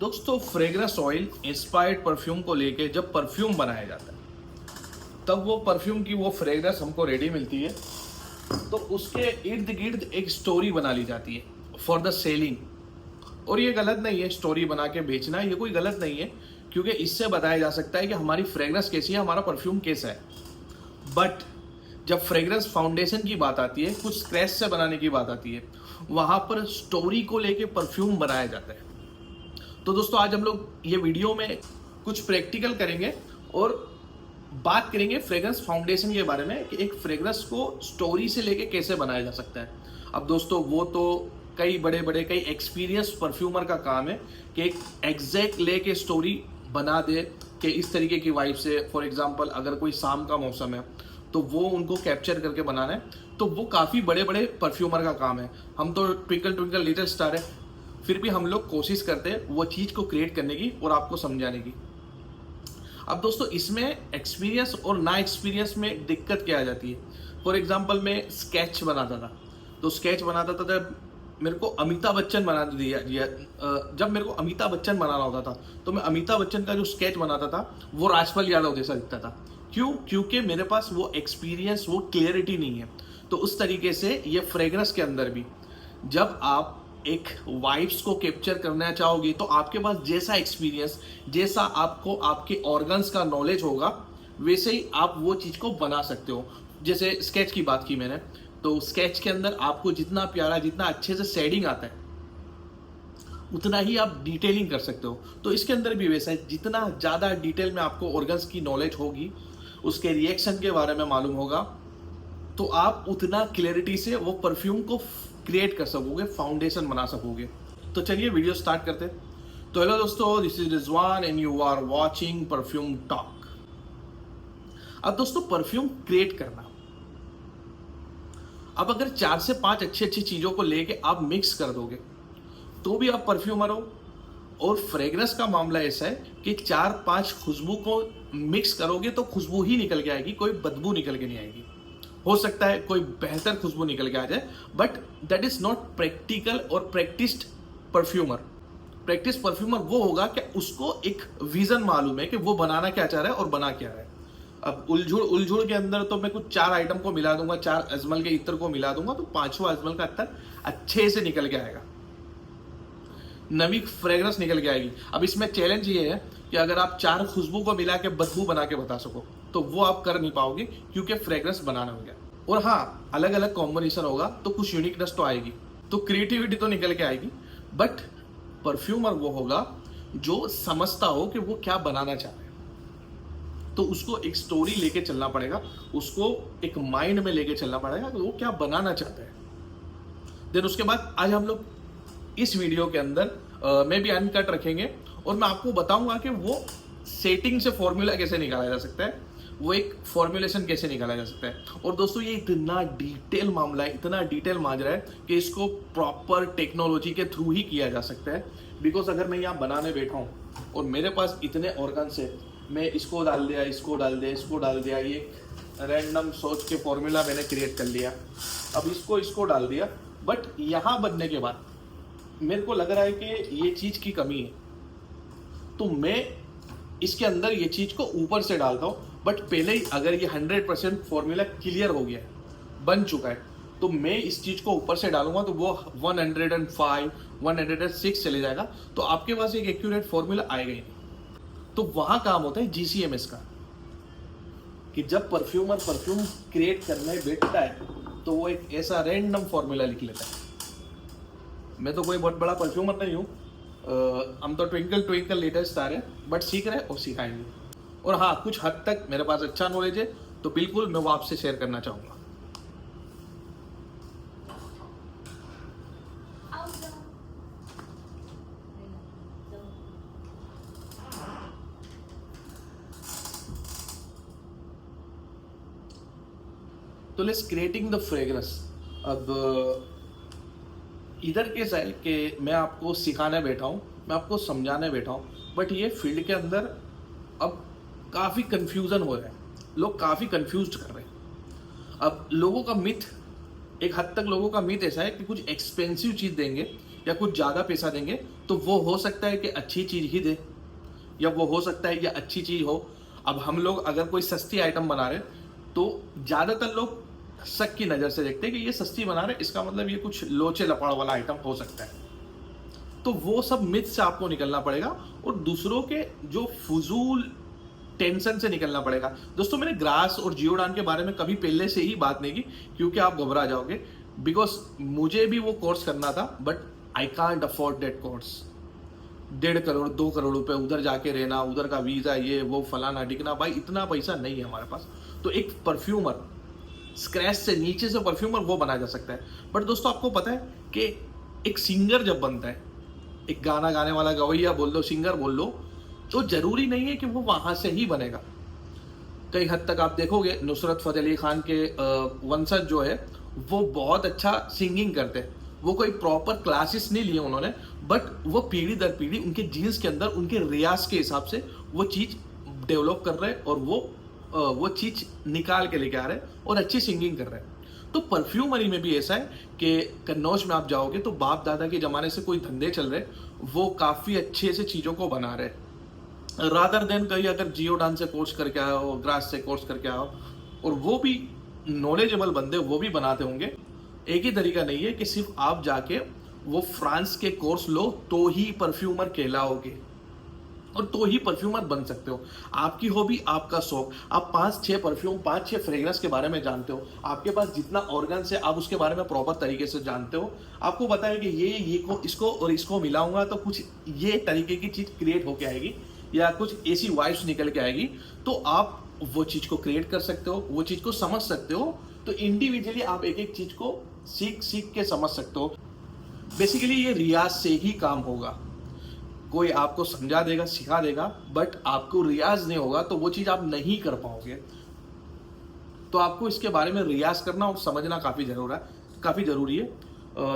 दोस्तों fragrance oil inspired perfume को लेके जब परफ्यूम बनाया जाता है तब वो परफ्यूम की वो फ्रेग्रेंस हमको रेडी मिलती है, तो उसके इर्द गिर्द एक स्टोरी बना ली जाती है फॉर द सेलिंग। और ये गलत नहीं है, स्टोरी बना के बेचना ये कोई गलत नहीं है, क्योंकि इससे बताया जा सकता है कि हमारी फ्रेग्रेंस कैसी है, हमारा परफ्यूम कैसा है। बट जब फ्रेग्रेंस फाउंडेशन की बात आती है, कुछ स्क्रैच से बनाने की बात आती है, वहाँ पर स्टोरी को लेके परफ्यूम बनाया जाता है। तो दोस्तों आज हम लोग ये वीडियो में कुछ प्रैक्टिकल करेंगे और बात करेंगे फ्रेग्रेंस फाउंडेशन के बारे में कि एक फ्रेग्रेंस को स्टोरी से लेके कैसे बनाया जा सकता है। अब दोस्तों वो तो कई कई एक्सपीरियंस परफ्यूमर का काम है कि एक एग्जैक्ट लेके स्टोरी बना दे कि इस तरीके की वाइब से। फॉर एग्जांपल अगर कोई शाम का मौसम है तो वो उनको कैप्चर करके बनाना है, तो वो काफ़ी बड़े परफ्यूमर का काम है। हम तो ट्विंकल ट्विंकल लिटिल स्टार है, फिर भी हम लोग कोशिश करते हैं वो चीज़ को क्रिएट करने की और आपको समझाने की। अब दोस्तों इसमें एक्सपीरियंस और ना एक्सपीरियंस में दिक्कत क्या आ जाती है। फॉर एग्जांपल मैं स्केच बनाता था, तो स्केच बनाता था जब मेरे को अमिताभ बच्चन बना दिया जब मेरे को अमिताभ बच्चन बनाना होता था तो मैं अमिताभ बच्चन का जो स्केच बनाता था वो राजपाल यादव जैसा दिखता था। क्यों? क्योंकि मेरे पास वो एक्सपीरियंस, वो क्लियरिटी नहीं है। तो उस तरीके से ये फ्रेग्रेंस के अंदर भी जब आप एक वाइब्स को कैप्चर करना चाहोगे तो आपके पास जैसा एक्सपीरियंस, जैसा आपको आपके ऑर्गन्स का नॉलेज होगा, वैसे ही आप वो चीज़ को बना सकते हो। जैसे स्केच की बात की मैंने, तो स्केच के अंदर आपको जितना प्यारा, जितना अच्छे से शेडिंग आता है उतना ही आप डिटेलिंग कर सकते हो। तो इसके अंदर भी वैसा है, जितना ज़्यादा डिटेल में आपको ऑर्गन्स की नॉलेज होगी, उसके रिएक्शन के बारे में मालूम होगा, तो आप उतना क्लैरिटी से वो परफ्यूम को क्रिएट कर सकोगे, फाउंडेशन बना सकोगे। तो चलिए वीडियो स्टार्ट करते हैं। तो हेलो दोस्तों, this is Rizwan and you are watching perfume talk. अब दोस्तों परफ्यूम क्रिएट करना, अब अगर 4 से 5 अच्छी चीजों को लेके आप मिक्स कर दोगे तो भी आप परफ्यूमर हो। और फ्रेग्रेंस का मामला ऐसा है कि 4-5 खुशबू को मिक्स करोगे तो खुशबू ही निकल के आएगी, कोई बदबू निकल के नहीं आएगी। हो सकता है कोई बेहतर खुशबू निकल के आ जाए, but that is not practical और प्रैक्टिस्ड परफ्यूमर। प्रैक्टिस परफ्यूमर वो होगा कि उसको एक विजन मालूम है कि वो बनाना क्या चाह रहा है और बना क्या रहा है। अब उलझुड़ के अंदर तो मैं कुछ 4 आइटम को मिला दूंगा, 4 अजमल के इत्र को मिला दूंगा, तो 5वां अजमल का इत्र अच्छे से निकल के आएगा, नवी फ्रेग्रेंस निकल के आएगी। अब इसमें चैलेंज ये है कि अगर आप 4 खुशबू को मिला के बदबू बना के बता सको तो वो आप कर नहीं पाओगे, क्योंकि फ्रेग्रेंस बनाना हो गया। और हाँ, अलग अलग कॉम्बिनेशन होगा तो कुछ यूनिकनेस तो आएगी, तो क्रिएटिविटी तो निकल के आएगी। बट परफ्यूमर वो होगा जो समझता हो कि वो क्या बनाना चाह रहा है, तो उसको एक स्टोरी लेके चलना पड़ेगा, उसको एक माइंड में लेके चलना पड़ेगा कि वो क्या बनाना चाहता है। देन उसके बाद आज हम लोग इस वीडियो के अंदर में भी अनकट रखेंगे और मैं आपको बताऊंगा कि वो सेटिंग से फॉर्मूला कैसे निकाला जा सकता है, वो एक फॉर्मुलेशन कैसे निकाला जा सकता है। और दोस्तों ये इतना डिटेल मामला है, इतना डिटेल माजरा है कि इसको प्रॉपर टेक्नोलॉजी के थ्रू ही किया जा सकता है। बिकॉज अगर मैं यहाँ बनाने बैठा हूँ और मेरे पास इतने ऑर्गन्स है, मैं इसको डाल दिया, इसको डाल दिया, इसको डाल दिया, ये रैंडम सोच के फॉर्मूला मैंने क्रिएट कर लिया, अब इसको डाल दिया। बट यहाँ बनने के बाद मेरे को लग रहा है कि ये चीज़ की कमी है, तो मैं इसके अंदर ये चीज़ को ऊपर से डालता हूँ। बट पहले ही अगर ये 100% फॉर्मूला क्लियर हो गया है, बन चुका है, तो मैं इस चीज़ को ऊपर से डालूंगा तो वो 105, 106 चले जाएगा, तो आपके पास एक एक्यूरेट फॉर्मूला आएगा ही नहीं। तो वहाँ काम होता है GCMS का, कि जब परफ्यूमर परफ्यूम क्रिएट करने बैठता है तो वो एक ऐसा रैंडम फॉर्मूला लिख लेता है। मैं तो कोई बहुत बड़ा परफ्यूमर नहीं हूँ, हम तो ट्विंकल लिटिल स्टार है, बट सीख रहे और सिखाएंगे। और हाँ, कुछ हद तक मेरे पास अच्छा नॉलेज है, तो बिल्कुल मैं वो आपसे शेयर करना चाहूँगा। तो लेट्स क्रिएटिंग द फ्रेग्रेंस। अब इधर कैसा है कि मैं आपको सिखाने बैठा हूँ, मैं आपको समझाने बैठा हूँ, बट ये फील्ड के अंदर अब काफ़ी कन्फ्यूज़न हो रहा है, लोग काफ़ी कन्फ्यूज्ड कर रहे हैं। अब लोगों का मिथ, एक हद तक लोगों का मिथ ऐसा है कि कुछ एक्सपेंसिव चीज़ देंगे या कुछ ज़्यादा पैसा देंगे तो वो हो सकता है कि अच्छी चीज़ ही दे, या वो हो सकता है ये अच्छी चीज़ हो। अब हम लोग अगर कोई सस्ती आइटम बना रहे हैं तो ज़्यादातर लोग शक की नज़र से देखते हैं कि ये सस्ती बना रहे, इसका मतलब ये कुछ लोचे लपाड़ वाला आइटम हो सकता है। तो वो सब मिथ से आपको निकलना पड़ेगा और दूसरों के जो फजूल टेंशन से निकलना पड़ेगा। दोस्तों, मैंने ग्रास और जियोडान के बारे में कभी पहले से ही बात नहीं की, क्योंकि आप घबरा जाओगे। बिकॉज मुझे भी वो कोर्स करना था, but I can't afford that course. 1.5 crore 2 crore रुपए उधर जाके रहना, उधर का वीजा, ये वो फलाना ढिकना, भाई इतना पैसा नहीं है हमारे पास। तो एक परफ्यूमर स्क्रैच से, नीचे से परफ्यूमर वो बना जा सकता है। बट दोस्तों, आपको पता है कि एक सिंगर जब बनता है, एक गाना गाने वाला, गवैया बोल लो, सिंगर बोल लो, तो जरूरी नहीं है कि वो वहां से ही बनेगा। कई हद तक आप देखोगे नुसरत फतेह अली खान के वंशज जो है वो बहुत अच्छा सिंगिंग करते हैं। वो कोई प्रॉपर क्लासेस नहीं लिए उन्होंने, बट वो पीढ़ी दर पीढ़ी उनके जीन्स के अंदर, उनके रियाज के हिसाब से वो चीज़ डेवलप कर रहे हैं और वो चीज़ निकाल के लेके आ रहे हैं और अच्छी सिंगिंग कर रहे हैं। तो परफ्यूमरी में भी ऐसा है कि कन्नौज में आप जाओगे तो बाप दादा के ज़माने से कोई धंधे चल रहे, वो काफ़ी अच्छे से चीज़ों को बना रहे, रादर देन कहीं अगर जियोडान से कोर्स करके आओ, ग्रास से कोर्स करके आओ, और वो भी नॉलेजेबल बंदे वो भी बनाते होंगे। एक ही तरीका नहीं है कि सिर्फ आप जाके वो फ्रांस के कोर्स लो तो ही परफ्यूमर कहलाओगे और तो ही परफ्यूमर बन सकते हो। आपकी हॉबी, आपका शौक, आप 5-6 परफ्यूम, 5-6 फ्रेग्रेंस के बारे में जानते हो, आपके पास जितना ऑर्गन्स है आप उसके बारे में प्रॉपर तरीके से जानते हो। आपको पता है कि ये को इसको और इसको मिलाऊंगा तो कुछ ये तरीके की चीज़ क्रिएट होके आएगी या कुछ ऐसी वाइब्स निकल के आएगी, तो आप वो चीज़ को क्रिएट कर सकते हो, वो चीज़ को समझ सकते हो। तो इंडिविजुअली आप एक एक चीज़ को सीख के समझ सकते हो। बेसिकली ये रियाज से ही काम होगा। कोई आपको समझा देगा, सिखा देगा, बट आपको रियाज नहीं होगा तो वो चीज़ आप नहीं कर पाओगे। तो आपको इसके बारे में रियाज करना और समझना काफ़ी ज़रूरी है।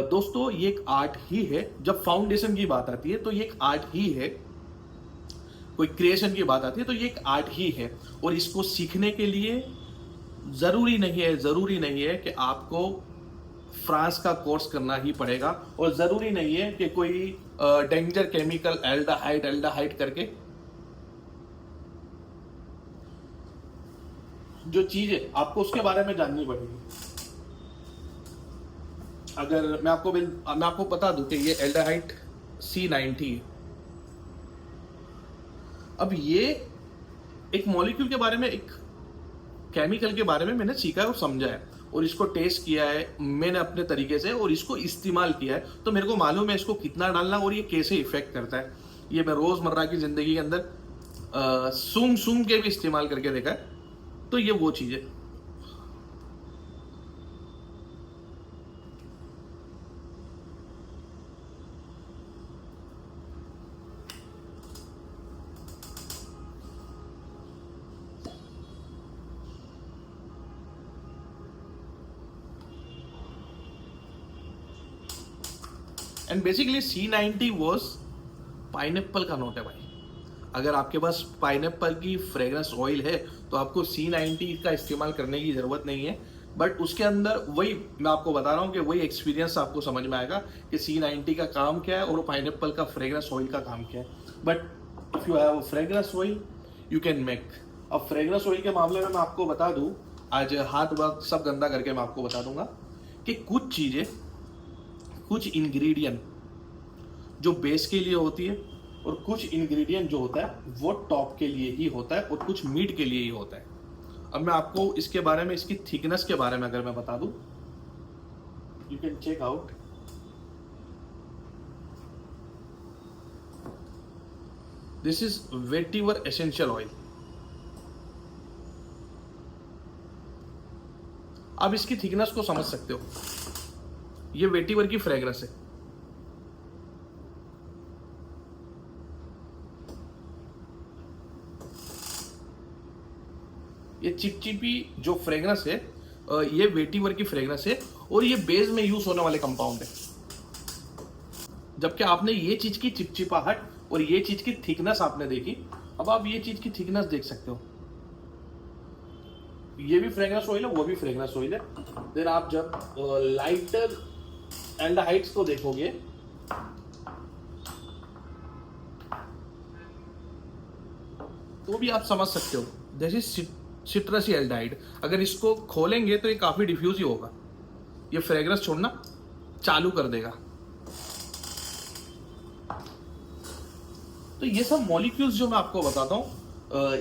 दोस्तों, ये एक आर्ट ही है। जब फाउंडेशन की बात आती है तो ये एक आर्ट ही है। कोई क्रिएशन की बात आती है तो ये एक आर्ट ही है। और इसको सीखने के लिए ज़रूरी नहीं है कि आपको फ्रांस का कोर्स करना ही पड़ेगा, और ज़रूरी नहीं है कि कोई डेंजर केमिकल एल्डाहाइड करके जो चीज़ है आपको उसके बारे में जाननी पड़ेगी। अगर मैं आपको बता दूं कि ये एल्डाहाइड C90 है। अब ये एक मॉलिक्यूल के बारे में, एक केमिकल के बारे में मैंने सीखा है और समझा है, और इसको टेस्ट किया है मैंने अपने तरीके से, और इसको इस्तेमाल किया है। तो मेरे को मालूम है इसको कितना डालना और ये कैसे इफेक्ट करता है। ये मैं रोज़मर्रा की ज़िंदगी के अंदर सूंघ के भी इस्तेमाल करके देखा है। तो ये वो चीज़ है। And basically C90 was pineapple का नोट है भाई। अगर आपके पास पाइनएप्पल की फ्रेग्रेंस ऑयल है तो आपको C90 का इस्तेमाल करने की ज़रूरत नहीं है। बट उसके अंदर वही मैं आपको बता रहा हूँ कि वही एक्सपीरियंस आपको समझ में आएगा कि C90 का काम क्या है और पाइनएप्पल का फ्रेग्रेंस ऑयल का काम क्या है। But if you have fragrance oil you can make. अब फ्रेग्रेंस ऑयल के मामले में मैं आपको बता दूँ, आज हाथ वक्त सब गंदा करके मैं आपको बता दूंगा कि कुछ चीज़ें, कुछ इंग्रेडिएंट जो बेस के लिए होती है और कुछ इंग्रेडिएंट जो होता है वो टॉप के लिए ही होता है और कुछ मीट के लिए ही होता है। अब मैं आपको इसके बारे में, इसकी थिकनेस के बारे में अगर मैं बता दूं, you can check out. This is vetiver essential oil. आप इसकी थिकनेस को समझ सकते हो। ये वेटिवर की फ्रेग्रेंस है। ये चिपचिपी जो फ्रेग्रेंस है ये वेटिवर की फ्रेग्रेंस है और ये बेस में यूज होने वाले कंपाउंड है। जबकि आपने ये चीज की चिपचिपाहट और ये चीज की थिकनेस आपने देखी, अब आप ये चीज की थिकनेस देख सकते हो। ये भी फ्रेग्रेंस ऑयल है, वो भी फ्रेग्रेंस ऑयल है। देन आप जब लाइटर एल्डिहाइड्स को देखोगे तो भी आप समझ सकते हो जैसे सिट्रसी एल्डाइड, अगर इसको खोलेंगे तो ये काफी डिफ्यूज ही होगा, ये फ्रेग्रेंस छोड़ना चालू कर देगा। तो ये सब मॉलिक्यूल्स जो मैं आपको बताता हूँ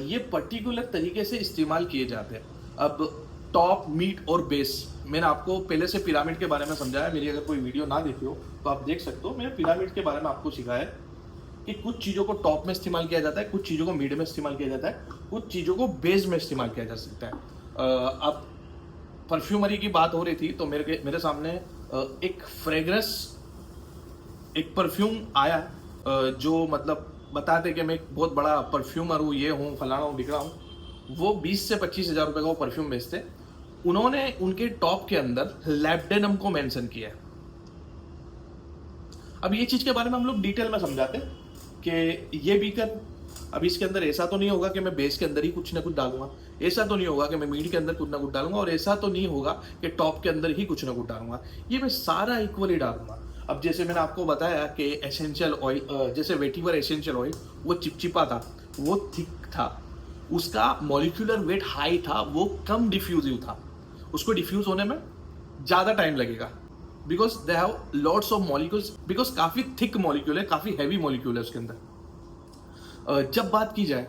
ये पर्टिकुलर तरीके से इस्तेमाल किए जाते हैं। अब टॉप, मिड और बेस, मैंने आपको पहले से पिरामिड के बारे में समझाया, मेरी अगर कोई वीडियो ना देखी हो तो आप देख सकते हो। मैंने पिरामिड के बारे में आपको सिखाया है कि कुछ चीज़ों को टॉप में इस्तेमाल किया जाता है, कुछ चीज़ों को मिड में इस्तेमाल किया जाता है, कुछ चीज़ों को बेस में इस्तेमाल किया जा सकता है। अब परफ्यूमरी की बात हो रही थी तो मेरे सामने एक फ्रेग्रेंस, एक परफ्यूम आया जो मतलब बताते कि मैं एक बहुत बड़ा परफ्यूमर हूँ, ये हूँ, फलाना हूँ, बिगड़ा हूँ। वो 20 से 25 हज़ार रुपये का वो परफ्यूम बेचते। उन्होंने उनके टॉप के अंदर लैब्डेनम को मेंशन किया है। अब ये चीज़ के बारे में हम लोग डिटेल में समझाते हैं कि ये बीकर, अब इसके अंदर ऐसा तो नहीं होगा कि मैं बेस के अंदर ही कुछ ना कुछ डालूंगा, ऐसा तो नहीं होगा कि मैं मिड के अंदर कुछ ना कुछ डालूंगा, और ऐसा तो नहीं होगा कि टॉप के अंदर ही कुछ ना कुछ डालूंगा। ये मैं सारा इक्वली डालूंगा। अब जैसे मैंने आपको बताया कि एसेंशियल ऑयल, जैसे वेटिवर एसेंशियल ऑयल, वो चिपचिपा था, वो थिक था, उसका मॉलिक्यूलर वेट हाई था, वो कम डिफ्यूजिव था, उसको डिफ्यूज होने में ज़्यादा टाइम लगेगा because they have lots of molecules, because काफ़ी थिक मॉलिक्यूल है, काफ़ी हैवी मॉलिक्यूल है उसके अंदर। जब बात की जाए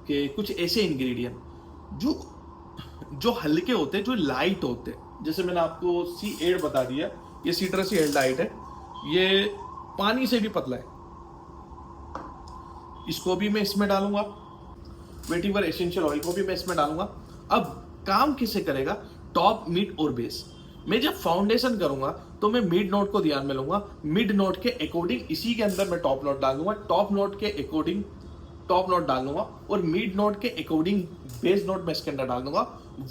कि कुछ ऐसे इंग्रेडिएंट जो हल्के होते हैं, जो लाइट होते हैं, जैसे मैंने आपको C8 बता दिया, ये सिट्रसी एल्डाइड है, ये पानी से भी पतला है, इसको भी मैं इसमें डालूंगा। वेटिवर एसेंशियल ऑयल को भी मैं इसमें डालूंगा। अब काम किसे करेगा? टॉप, मिड और बेस। मैं जब फाउंडेशन करूंगा तो मैं मिड नोट को ध्यान में लूंगा, मिड नोट के अकॉर्डिंग इसी के अंदर मैं टॉप नोट डालूंगा, टॉप नोट के अकॉर्डिंग टॉप नोट डाल दूंगा, और मिड नोट के अकॉर्डिंग बेस नोट मैं इसके अंदर डाल दूंगा।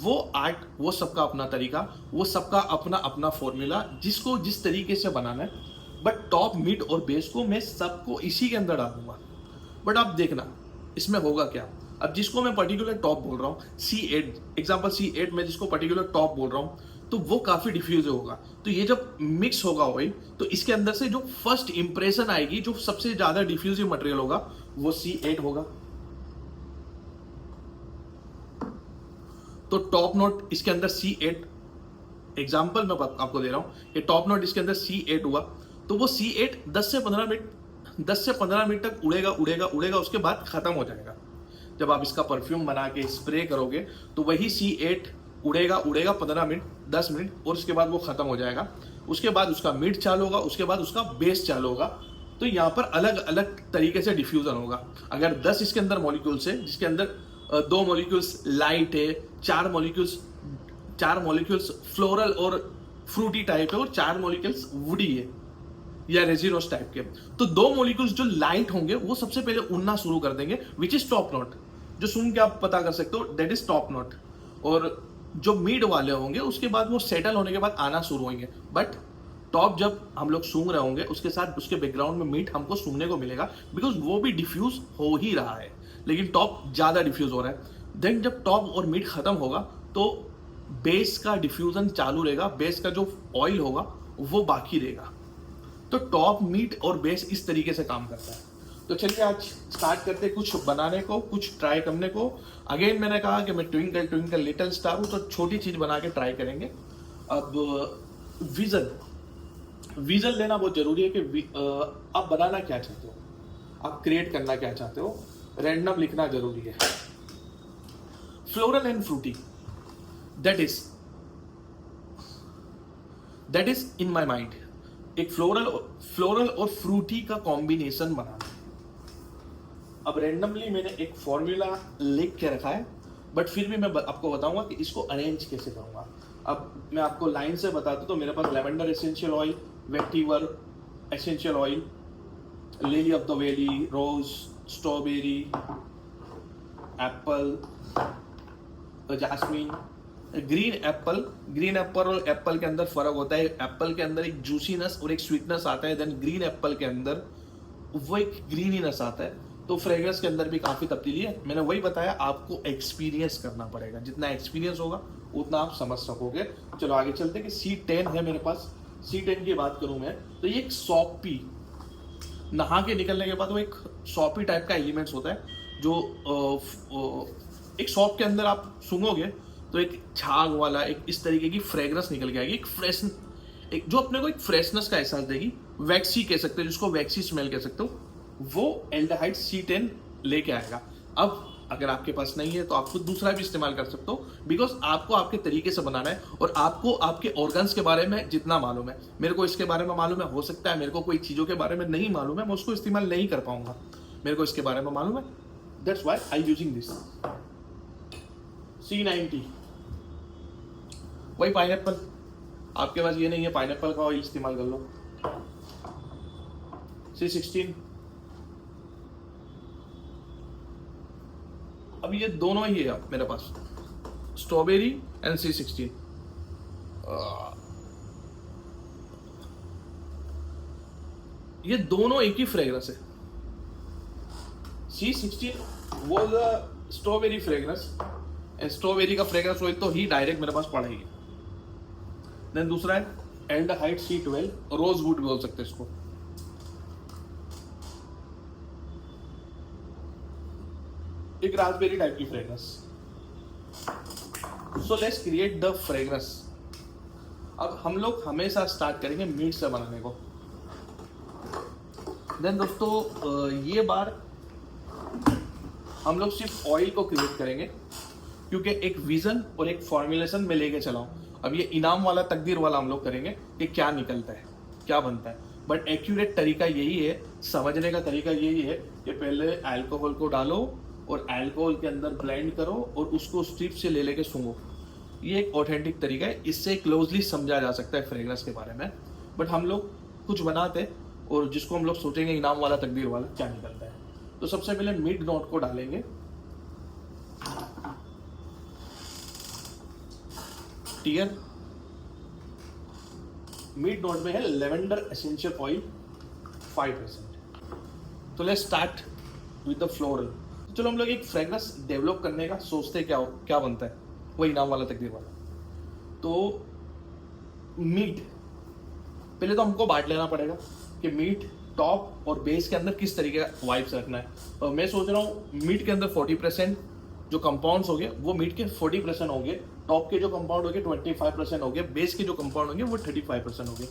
वो आर्ट, वो सबका अपना तरीका, वो सबका अपना अपना फॉर्मूला, जिसको जिस तरीके से बनाना है, बट टॉप, मिड और बेस को मैं सबको इसी के अंदर डाल दूंगा। बट आप देखना इसमें होगा क्या। अब जिसको मैं पर्टिकुलर टॉप बोल रहा हूँ, C8 एग्जाम्पल, C8 में जिसको पर्टिकुलर टॉप बोल रहा हूँ, तो वो काफी डिफ्यूज होगा। तो ये जब मिक्स होगा ऑयल, तो इसके अंदर से जो फर्स्ट इंप्रेशन आएगी, जो सबसे ज्यादा डिफ्यूजिव मटेरियल होगा, वो C8 होगा। तो टॉप नोट इसके अंदर C8, एग्जाम्पल मैं आपको दे रहा हूं कि टॉप नोट इसके अंदर C8 हुआ, तो वो C8 10 से 15 मिनट तक उड़ेगा उड़ेगा उड़ेगा, उसके बाद खत्म हो जाएगा। जब आप इसका परफ्यूम बना के स्प्रे करोगे तो वही C8 उड़ेगा उड़ेगा 15 मिनट, 10 मिनट, और उसके बाद वो खत्म हो जाएगा। उसके बाद उसका मिड चालू होगा, उसके बाद उसका बेस चालू होगा। तो यहाँ पर अलग अलग तरीके से डिफ्यूजन होगा। अगर 10 इसके अंदर मॉलिक्यूल्स है, जिसके अंदर 2 मॉलिक्यूल्स लाइट है, 4 मॉलिक्यूल्स फ्लोरल और फ्रूटी टाइप है, और 4 मॉलिक्यूल्स वुडी है या रेजिनोस टाइप के, तो 2 मॉलिक्यूल्स जो लाइट होंगे वो सबसे पहले उड़ना शुरू कर देंगे, विच इज टॉप नोट। जो सुन के आप पता कर सकते हो, दैट इज टॉप नोट। और जो मिड वाले होंगे उसके बाद वो सेटल होने के बाद आना शुरू होंगे। बट टॉप जब हम लोग सूंघ रहे होंगे, उसके साथ उसके बैकग्राउंड में मिड हमको सूंघने को मिलेगा, बिकॉज वो भी डिफ्यूज हो ही रहा है, लेकिन टॉप ज्यादा डिफ्यूज हो रहा है। देन जब टॉप और मिड खत्म होगा तो बेस का डिफ्यूजन चालू रहेगा, बेस का जो ऑयल होगा वो बाकी रहेगा। तो टॉप, मिड और बेस इस तरीके से काम करता है। तो चलिए आज स्टार्ट करते हैं कुछ बनाने को, कुछ ट्राई करने को। अगेन मैंने कहा कि मैं ट्विंकल ट्विंकल लिटिल स्टार हूँ, तो छोटी चीज बना के ट्राई करेंगे। अब विजन लेना बहुत जरूरी है कि आप बनाना क्या चाहते हो, आप क्रिएट करना क्या चाहते हो। रैंडम लिखना जरूरी है। Floral and fruity, that is in my mind. एक फ्लोरल और फ्रूटी का कॉम्बिनेशन बनाना। अब रैंडमली मैंने एक फॉर्मूला लिख के रखा है, बट फिर भी मैं आपको बताऊंगा कि इसको अरेंज कैसे करूंगा। अब मैं आपको लाइन से बता दूं तो मेरे पास lavender essential oil, vetiver essential oil, lily of the valley, rose, strawberry, apple, jasmine, green apple और एप्पल के अंदर फर्क होता है। एप्पल के अंदर एक जूसीनेस और एक स्वीटनेस आता है, देन ग्रीन एप्पल के अंदर वो एक ग्रीनीनेस आता है। तो फ्रेग्रेंस के अंदर भी काफी तब्दीली है। मैंने वही बताया, आपको एक्सपीरियंस करना पड़ेगा, जितना एक्सपीरियंस होगा उतना आप समझ सकोगे। चलो आगे चलते हैं कि C10 है मेरे पास। C10 की बात करूं मैं तो ये एक सॉपी, नहा के निकलने के बाद वो एक सॉपी टाइप का एलिमेंट्स होता है। जो एक शॉप के अंदर आप सूंघोगे तो एक झाग वाला एक इस तरीके की फ्रेग्रेंस निकल के आएगी, एक जो अपने को एक फ्रेशनेस का एहसास देगी, वैक्सी कह सकते हो जिसको, वैक्सी स्मेल कह सकते हो, वो एल्डिहाइड C10 लेके आएगा। अब अगर आपके पास नहीं है तो आप खुद दूसरा भी इस्तेमाल कर सकते हो, बिकॉज आपको आपके तरीके से बनाना है और आपको आपके ऑर्गन्स के बारे में जितना मालूम है, मेरे को इसके बारे में मालूम है, हो सकता है मेरे को कोई चीज़ों के बारे में नहीं मालूम है, मैं उसको इस्तेमाल नहीं कर पाऊंगा, मेरे को इसके बारे में मालूम है, that's why I using this C90। वही पाइनएप्पल, आपके पास ये नहीं है पाइनएप्पल का ऑयल इस्तेमाल कर लो, C16। अब ये दोनों ही है मेरे पास, स्ट्रॉबेरी एंड C16। ये दोनों एक ही फ्रेग्रेंस है। C16 वो स्ट्रॉबेरी फ्रेग्रेंस, स्ट्रॉबेरी का फ्रेग्रेंस ऑयल तो ही डायरेक्ट मेरे पास पड़ा ही है। देन दूसरा है एल्डिहाइड C12, रोजवुड बोल सकते हैं इसको। एक रास्पबेरी टाइप की fragrance. So let's create the fragrance. अब हम लोग हमेशा स्टार्ट करेंगे मीट से बनाने को। देन दोस्तों ये बार हम लोग सिर्फ ऑयल को क्रिएट करेंगे, क्योंकि एक विजन और एक फॉर्मुलेशन में लेके चला हूं। अब ये इनाम वाला तकदीर वाला हम लोग करेंगे कि क्या निकलता है, क्या बनता है, बट एक्यूरेट तरीका यही है, समझने का तरीका यही है कि पहले अल्कोहल को डालो और अल्कोहल के अंदर ब्लेंड करो और उसको स्ट्रिप से ले लेके सूंघो। ये एक ऑथेंटिक तरीका है, इससे क्लोजली समझा जा सकता है फ्रेग्रेंस के बारे में। बट हम लोग कुछ बनाते और जिसको हम लोग सोचेंगे इनाम वाला तकदीर वाला क्या निकलता है। तो सबसे पहले मिड नोट को डालेंगे, टीयर। मिड नोट में है लेवेंडर एसेंशियल ऑयल 5%। तो let's start with the floral. चलो हम लोग एक फ्रेग्रेंस डेवलप करने का सोचते क्या बनता है, वो इनाम वाला तकदीर वाला। तो मीट पहले तो हमको बांट लेना पड़ेगा कि मीट टॉप और बेस के अंदर किस तरीके का वाइब्स रखना है। और मैं सोच रहा हूँ मीट के अंदर 40% जो कंपाउंड्स हो गए वो मीट के 40% होंगे, टॉप के जो कंपाउंड होंगे 25% होंगे, बेस के जो कंपाउंड होंगे वो 35% होंगे।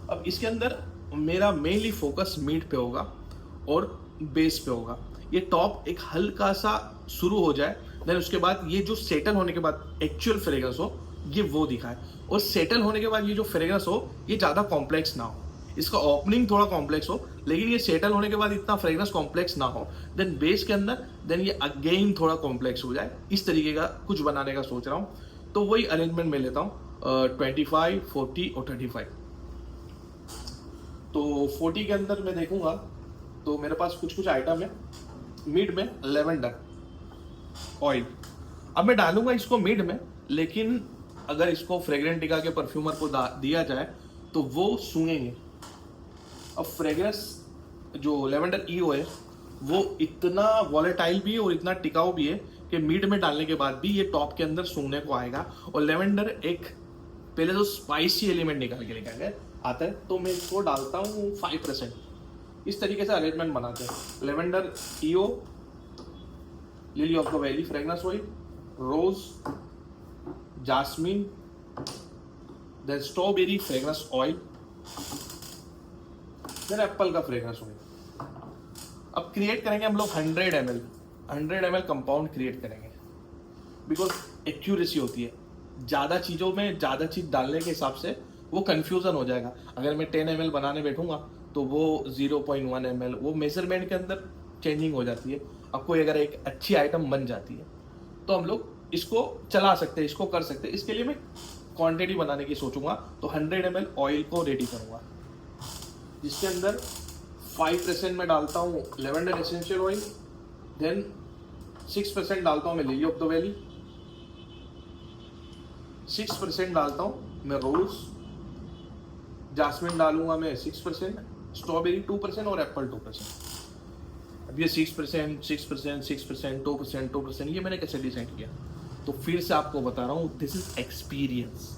अब इसके अंदर मेरा मेनली फोकस मीट पे होगा और बेस पे होगा। ये टॉप एक हल्का सा शुरू हो जाए, देन उसके बाद ये जो सेटल होने के बाद एक्चुअल फ्रेग्रेंस हो ये वो दिखाए, और सेटल होने के बाद ये जो फ्रेग्रेंस हो ये ज़्यादा कॉम्प्लेक्स ना हो, इसका ओपनिंग थोड़ा कॉम्प्लेक्स हो लेकिन ये सेटल होने के बाद इतना फ्रेग्रेंस कॉम्प्लेक्स ना हो। देन बेस के अंदर देन ये अगेन थोड़ा कॉम्प्लेक्स हो जाए, इस तरीके का कुछ बनाने का सोच रहा हूँ। तो वही अरेंजमेंट में लेता हूँ 25, 40 और 35। तो 40 के अंदर मैं देखूंगा तो मेरे पास कुछ आइटम है। मिड में लेवेंडर ऑयल, अब मैं डालूंगा इसको मिड में, लेकिन अगर इसको फ्रेग्रेंटिका के परफ्यूमर को दिया जाए तो वो सूंघेंगे। अब फ्रेग्रेंस जो लेवेंडर ईओ है वो इतना वॉलेटाइल भी है और इतना टिकाऊ भी है कि मिड में डालने के बाद भी ये टॉप के अंदर सूंघने को आएगा। और लेवेंडर एक पहले तो स्पाइसी एलिमेंट निकाल के लेकर आता है, तो मैं इसको डालता हूँ 5%। इस तरीके से अरेंजमेंट बनाते हैं। Lavender EO, lily of the valley fragrance oil, rose, jasmine, then strawberry fragrance oil, then apple का फ्रेग्रेंस ऑयल। अब क्रिएट करेंगे हम लोग 100 ml कंपाउंड क्रिएट करेंगे, बिकॉज एक्यूरेसी होती है। ज़्यादा चीज़ों में ज़्यादा चीज़ डालने के हिसाब से वो कन्फ्यूज़न हो जाएगा। अगर मैं 10 ml बनाने बैठूंगा तो वो 0.1 ml, वो मेजरमेंट के अंदर चेंजिंग हो जाती है। अब कोई अगर एक अच्छी आइटम बन जाती है तो हम लोग इसको चला सकते हैं, इसको कर सकते हैं। इसके लिए मैं क्वांटिटी बनाने की सोचूंगा, तो 100 ml ऑयल को रेडी करूंगा, जिसके अंदर 5% में डालता हूँ लेवेंडर एसेंशियल ऑयल, देन 6% डालता हूँ मैं लिली ऑफ द वैली, 6% डालता हूँ मैं रोज, जास्मिन डालूंगा मैं 6%, स्ट्रॉबेरी 2% और एप्पल 2%। अब ये 6%, 6%, 6%, 2%, 2% ये मैंने कैसे डिसाइड किया? तो फिर से आपको बता रहा हूँ, दिस इज एक्सपीरियंस,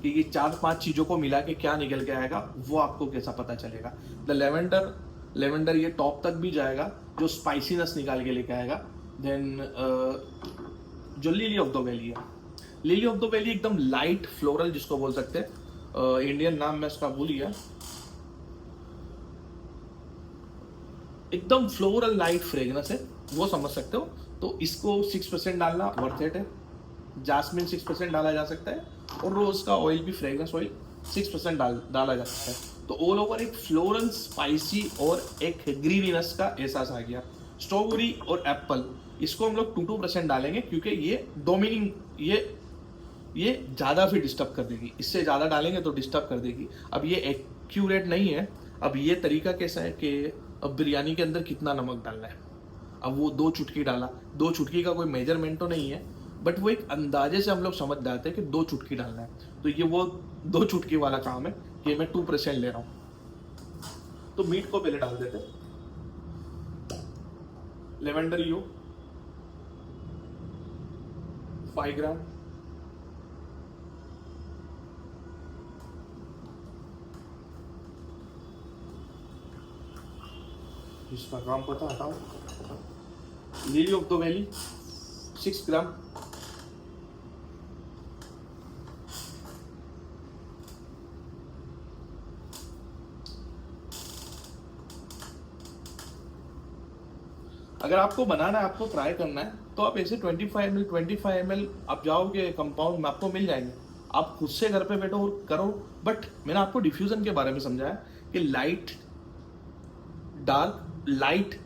कि ये 4-5 चीज़ों को मिला के क्या निकल के आएगा वो आपको कैसा पता चलेगा। द लेवेंडर लेवेंडर ये टॉप तक भी जाएगा जो स्पाइसीनेस निकाल के लेके आएगा। देन जो लिली ऑफ द वैली है, लिली ऑफ द वैली एकदम लाइट फ्लोरल जिसको बोल सकते हैं, इंडियन नाम मैं इसका भूल गया, एकदम फ्लोरल लाइट फ्रेगनेंस है, वो समझ सकते हो। तो इसको 6% डालना वर्थ इट है। जास्मिन 6% डाला जा सकता है, और रोज का ऑयल भी, फ्रेगनेंस ऑयल 6% डाला जा सकता है। तो ऑल ओवर एक फ्लोरल स्पाइसी और एक ग्रीनीनेस का एहसास आ गया। स्ट्रॉबेरी और एप्पल इसको हम लोग 2% डालेंगे, क्योंकि ये डोमिनिंग, ये ज़्यादा फिर डिस्टर्ब कर देगी, इससे ज़्यादा डालेंगे तो डिस्टर्ब कर देगी। अब ये एक्यूरेट नहीं है। अब ये तरीका कैसा है कि अब बिरयानी के अंदर कितना नमक डालना है, अब वो 2 चुटकी डाला, 2 चुटकी का कोई मेजरमेंट तो नहीं है, बट वो एक अंदाजे से हम लोग समझ जाते हैं कि 2 चुटकी डालना है। तो ये वो 2 चुटकी वाला काम है कि मैं 2% ले रहा हूँ। तो मीट को पहले डाल देते, लेवेंडर यू 5 ग्राम, इसका काम पता हटाओ, लिली ऑफ द वैली 6 ग्राम, अगर आपको बनाना है, आपको ट्राई करना है, तो आप ऐसे 25 ml आप जाओगे कंपाउंड में, आपको मिल जाएंगे। आप खुद से घर पे बैठो और करो। बट मैंने आपको डिफ्यूजन के बारे में समझाया कि लाइट, डार्क, लाइट,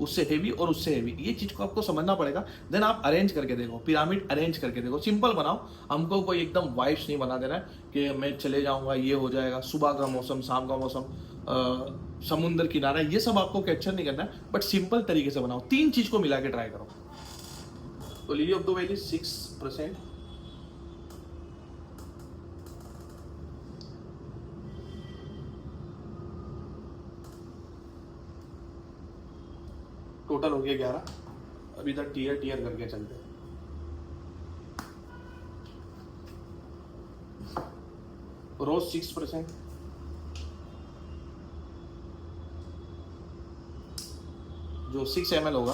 उससे हेवी और उससे हेवी, ये चीज को आपको समझना पड़ेगा। देन आप अरेंज करके देखो, पिरामिड अरेंज करके देखो, सिंपल बनाओ। हमको कोई एकदम वाइब्स नहीं बना देना है कि मैं चले जाऊंगा, ये हो जाएगा, सुबह का मौसम, शाम का मौसम, समुद्र किनारा, ये सब आपको कैप्चर नहीं करना है, बट सिंपल तरीके से बनाओ। 3 चीज को मिला के ट्राई करो। तो lily of the valley 6%, total हो गया 11। अभी तक टीयर टीयर करके चलते हैं। रोज 6%, जो 6 ml होगा।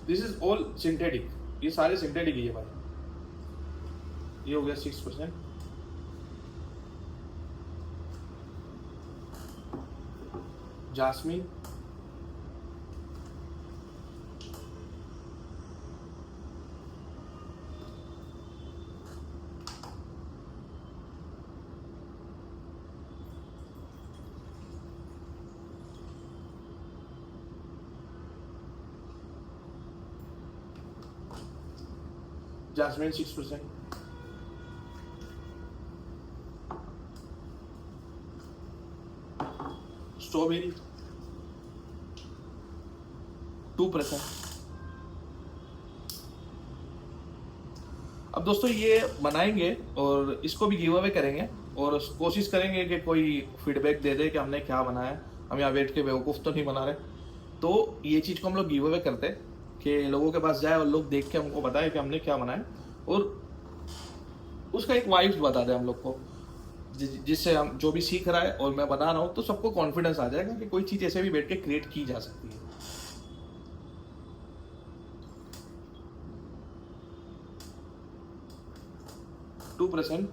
दिस इज ऑल सिंथेटिक, ये सारे सिंथेटिक ही है भाई। ये हो गया 6%। Jasmine, jasmine 6%, strawberry 2%। अब दोस्तों ये बनाएंगे और इसको भी गिव अवे करेंगे, और कोशिश करेंगे कि कोई फीडबैक दे दे कि हमने क्या बनाया, हम यहाँ बैठ के बेवकूफ़ तो नहीं बना रहे। तो ये चीज़ को हम लोग गिव अवे करते हैं कि लोगों के पास जाए और लोग देख के हमको बताए कि हमने क्या बनाया, और उसका एक वाइब्स बता दें हम लोग को, जिससे हम जो भी सीख रहा है और मैं बना रहा हूँ, तो सबको कॉन्फिडेंस आ जाएगा कि कोई चीज़ ऐसे भी बैठ के क्रिएट की जा सकती है। %2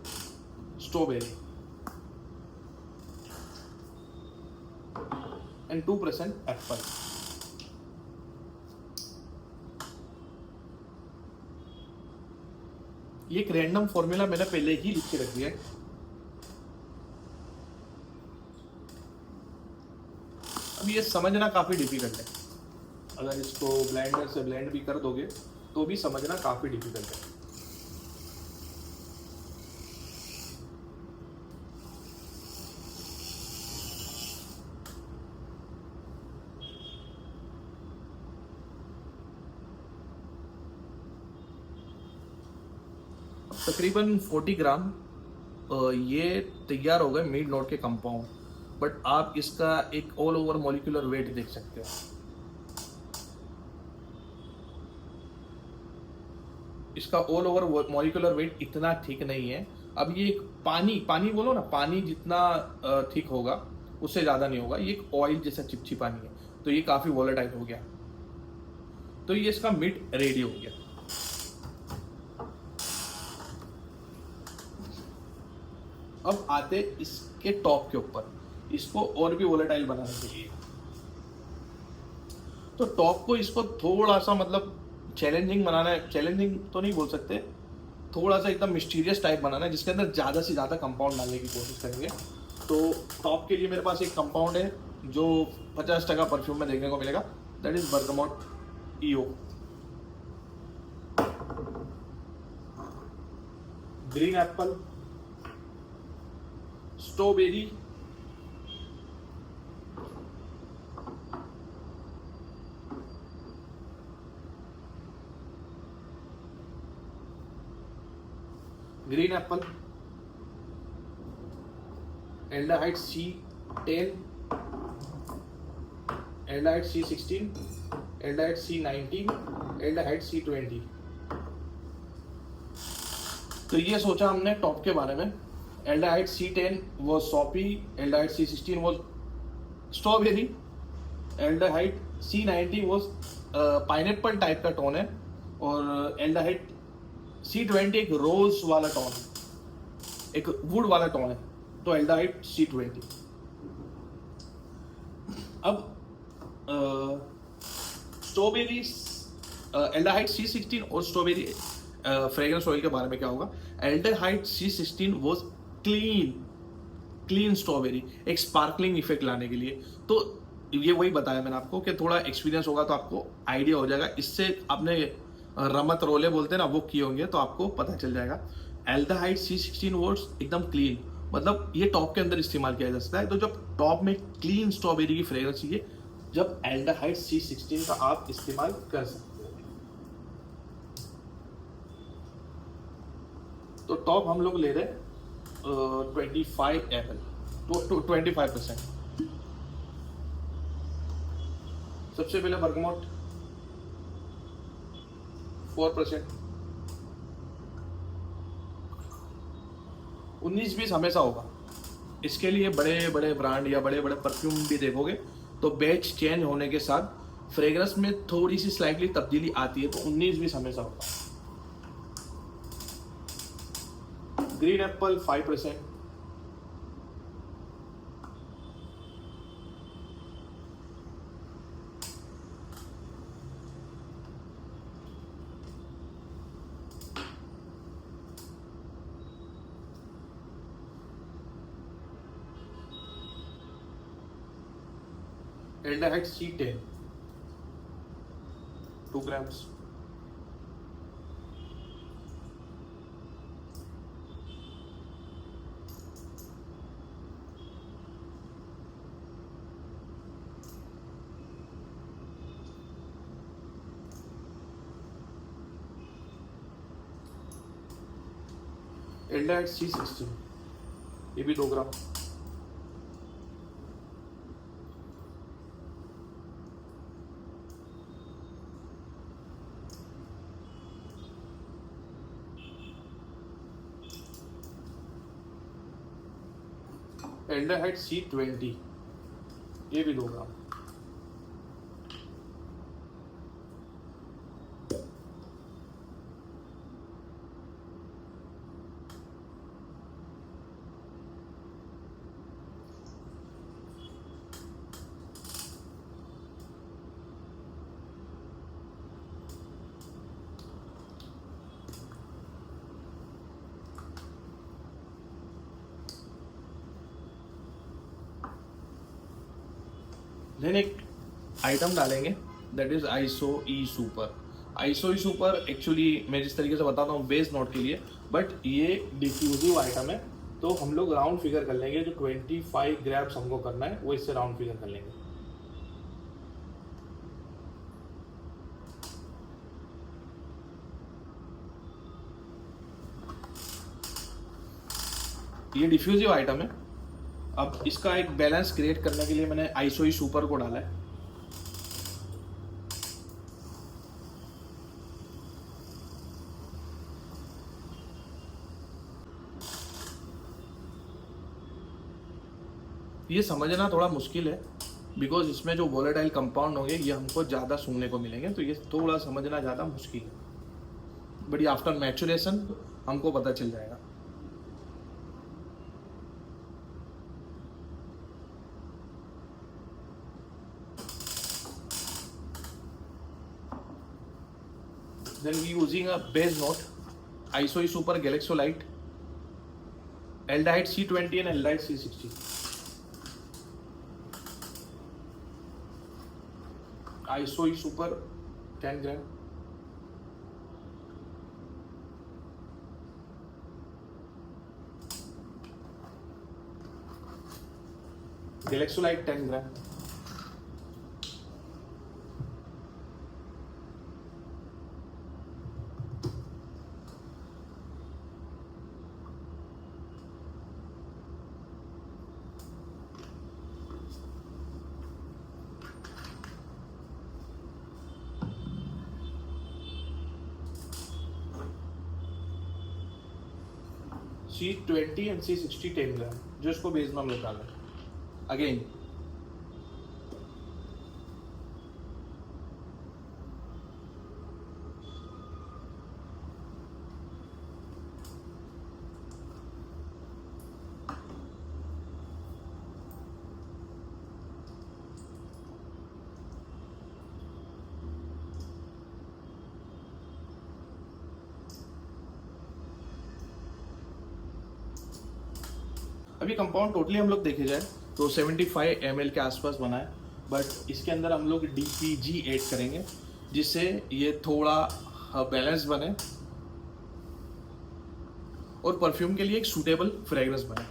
स्ट्रॉबेरी एंड 2% एप्पल। ये एक रैंडम फॉर्मूला मैंने पहले ही लिख के रख दिया है। अब ये समझना काफी डिफिकल्ट है, अगर इसको ब्लेंडर से ब्लेंड भी कर दोगे तो भी समझना काफी डिफिकल्ट है। तकरीबन 40 ग्राम ये तैयार हो गए मिड नोट के कंपाउंड, बट आप इसका एक ऑल ओवर मॉलिक्यूलर वेट देख सकते हो। इसका ऑल ओवर मॉलिक्यूलर वेट इतना ठीक नहीं है, अब ये एक पानी पानी बोलो ना, पानी जितना थिक होगा उससे ज़्यादा नहीं होगा, ये एक ऑयल जैसा चिपचिप पानी है, तो ये काफ़ी वॉलेटाइल हो गया, तो ये इसका मिड रेडी हो गया। अब आते इसके टॉप के ऊपर, इसको और भी वॉलेटाइल बनाने के लिए। तो टॉप को इसको थोड़ा सा मतलब चैलेंजिंग बनाना है, चैलेंजिंग तो नहीं बोल सकते, थोड़ा सा एकदम मिस्टीरियस टाइप बनाना है, जिसके अंदर ज़्यादा से ज़्यादा कंपाउंड डालने की कोशिश करेंगे। तो टॉप के लिए मेरे पास एक कंपाउंड है जो 50% परफ्यूम में देखने को मिलेगा, that is bergamot EO. Green apple, strawberry, green apple, aldehyde C10, aldehyde C16, aldehyde C19, aldehyde C20। तो ये सोचा हमने टॉप के बारे में। एल्डिहाइड C10 वो सॉपी, एल्डिहाइड C16 वो स्ट्रॉबेरी, एल्डिहाइड C90 वो पाइनएप्पल टाइप का टोन है, और एल्डिहाइड C20 एक रोज वाला टोन है, एक वुड वाला टोन है, तो एल्डिहाइड C20। अब स्ट्रॉबेरी, एल्डिहाइड C16 और स्ट्रॉबेरी फ्रेग्रेंस ऑयल के बारे में क्या होगा। Aldehyde C16 was clean strawberry, एक स्पार्कलिंग इफेक्ट लाने के लिए। तो ये वही बताया मैंने आपको कि थोड़ा एक्सपीरियंस होगा तो आपको आइडिया हो जाएगा, इससे आपने रमत रोले बोलते हैं ना, वो किए होंगे तो आपको पता चल जाएगा। एल्डिहाइड C16 वर्ड्स एकदम क्लीन, मतलब ये टॉप के अंदर इस्तेमाल किया जा सकता है। तो जब टॉप में क्लीन स्ट्रॉबेरी की फ्रेग्रेंस चाहिए, जब एल्डिहाइड C16 का आप इस्तेमाल कर सकते हो। तो टॉप हम लोग ले रहे 25 ml, तो 25%। सबसे पहले बर्गमोट 4%। 19-20 हमेशा होगा। इसके लिए बड़े बड़े ब्रांड या बड़े बड़े परफ्यूम भी देखोगे तो बैच चेंज होने के साथ फ्रेग्रेंस में थोड़ी सी स्लाइटली तब्दीली आती है, तो 19-20 हमेशा होगा। Green Apple 5%, aldehyde C10 2 grams, aldehyde C16 ये भी 2 ग्राम, एल्डिहाइड C20 ये भी 2 ग्राम, देन एक आइटम डालेंगे that is iso E super. Iso E super actually मैं जिस तरीके से बताता हूँ बेस नोट के लिए, बट ये डिफ्यूजिव आइटम है, तो हम लोग राउंड फिगर कर लेंगे। जो 25 ग्रैब्स हमको करना है वो इससे राउंड फिगर कर लेंगे। ये डिफ्यूजिव आइटम है। अब इसका एक बैलेंस क्रिएट करने के लिए मैंने आइसो ई सुपर को डाला है। ये समझना थोड़ा मुश्किल है, बिकॉज इसमें जो वोलेटाइल कंपाउंड होंगे ये हमको ज़्यादा सुनने को मिलेंगे, तो ये थोड़ा समझना ज़्यादा मुश्किल है, बट आफ्टर मैचुरेशन हमको पता चल जाएगा। Then we using a base note, ISO Super Galaxolite, aldehyde C20 and aldehyde C60. ISO Super 10 gram. Galaxolite 10 gram. C20 and C60 10 ग्राम, जो इसको बेस में हम लोग डाल रहे हैं। अगेन अभी कंपाउंड टोटली हम लोग देखे जाए तो 75 ml के आसपास बना है, बट इसके अंदर हम लोग DPG ऐड करेंगे जिससे ये थोड़ा बैलेंस बने और परफ्यूम के लिए एक सूटेबल फ्रेग्रेंस बने,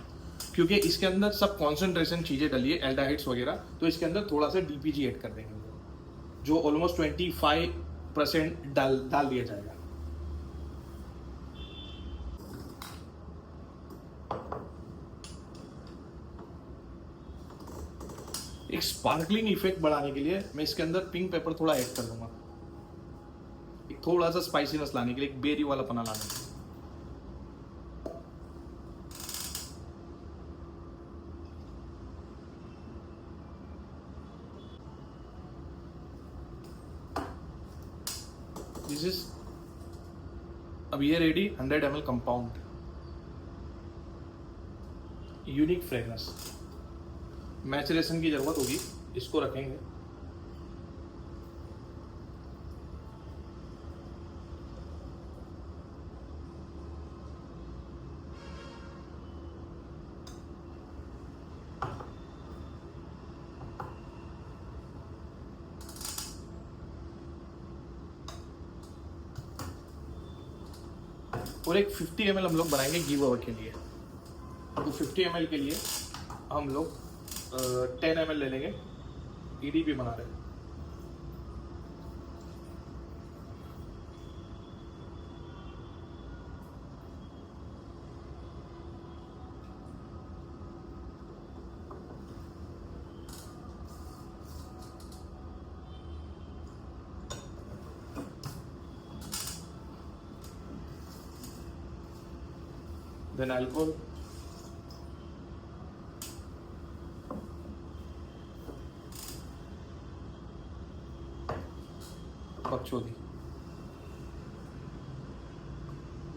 क्योंकि इसके अंदर सब कॉन्सेंट्रेशन चीज़ें डली है, एल्डाहाइड्स वगैरह, तो इसके अंदर थोड़ा सा DPG ऐड कर देंगे जो ऑलमोस्ट 25% डाल दिया जाएगा। एक स्पार्कलिंग इफेक्ट बढ़ाने के लिए मैं इसके अंदर पिंक पेपर थोड़ा ऐड कर दूंगा, एक थोड़ा सा स्पाइसीनेस लाने के लिए, एक बेरी वाला पना लाने के लिए। दिस इज अब ये ready 100 ml compound, unique fragrance. Maturation की जरूरत होगी, इसको रखेंगे। और एक 50 ml हम लोग बनाएंगे गिव अवे के लिए, तो 50 ml के लिए हम लोग 10 ml ले लेंगे, EDP बना रहे हैं। Then alcohol, पक्षोदी,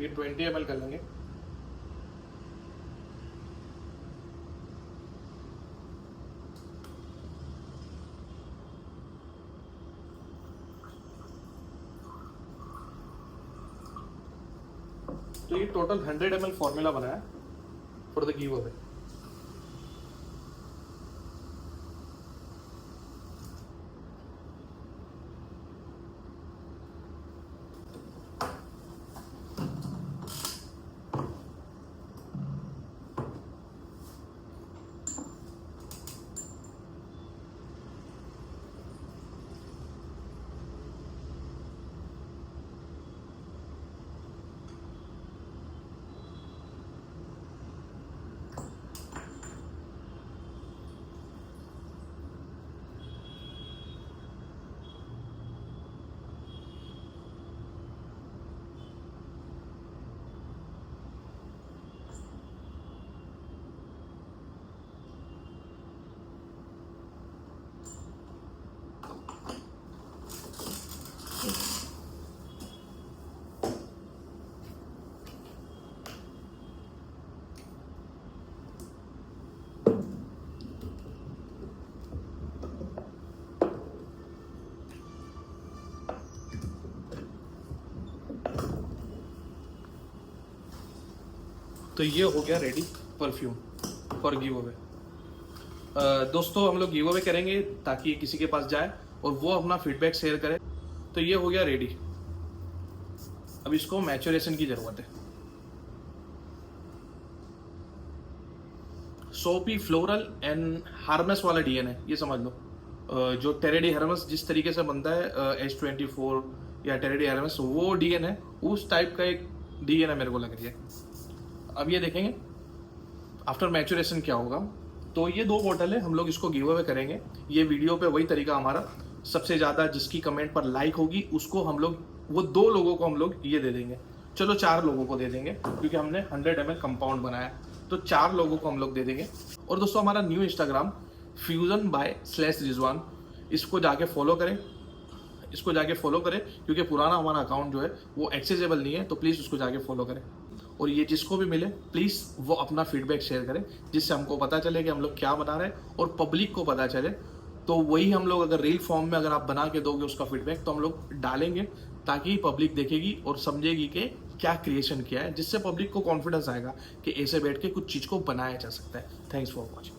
ये 20 ml कर लेंगे। तो ये टोटल 100 ml फॉर्मूला बनाया फॉर द गिव अवे। तो ये हो गया ready perfume for give away. दोस्तों हम लोग गिव अवे करेंगे ताकि किसी के पास जाए और वो अपना फीडबैक शेयर करे। तो ये हो गया रेडी। अब इसको मैचुरेशन की जरूरत है। सोपी फ्लोरल एंड हार्मस वाला डीएन है, ये समझ लो। जो टेरेडी हर्मस जिस तरीके से बनता है H24 या टेरेडी हर्मस, वो डीएन है, उस टाइप का एक डीएन है मेरे को लग रही है। अब ये देखेंगे आफ्टर मैचुरेशन क्या होगा। तो ये 2 बोतल है, हम लोग इसको गिव अवे करेंगे। ये वीडियो पे वही तरीका हमारा, सबसे ज़्यादा जिसकी कमेंट पर लाइक होगी उसको हम लोग, वो 2 लोगों को हम लोग ये दे देंगे। चलो 4 लोगों को दे देंगे क्योंकि हमने 100 ml कंपाउंड बनाया, तो 4 लोगों को हम लोग दे देंगे। और दोस्तों हमारा न्यू इंस्टाग्राम fusion/रिजवान, इसको जाके फॉलो करें, इसको जाके फॉलो करें क्योंकि पुराना हमारा अकाउंट जो है वो एक्सेसिबल नहीं है, तो प्लीज़ उसको जाके फॉलो करें। और ये जिसको भी मिले प्लीज़ वो अपना फीडबैक शेयर करें, जिससे हमको पता चले कि हम लोग क्या बना रहे हैं और पब्लिक को पता चले। तो वही हम लोग अगर रील फॉर्म में अगर आप बना के दोगे उसका फीडबैक, तो हम लोग डालेंगे ताकि पब्लिक देखेगी और समझेगी कि क्या क्रिएशन किया है, जिससे पब्लिक को कॉन्फिडेंस आएगा कि ऐसे बैठ के कुछ चीज़ को बनाया जा सकता है। Thanks for watching.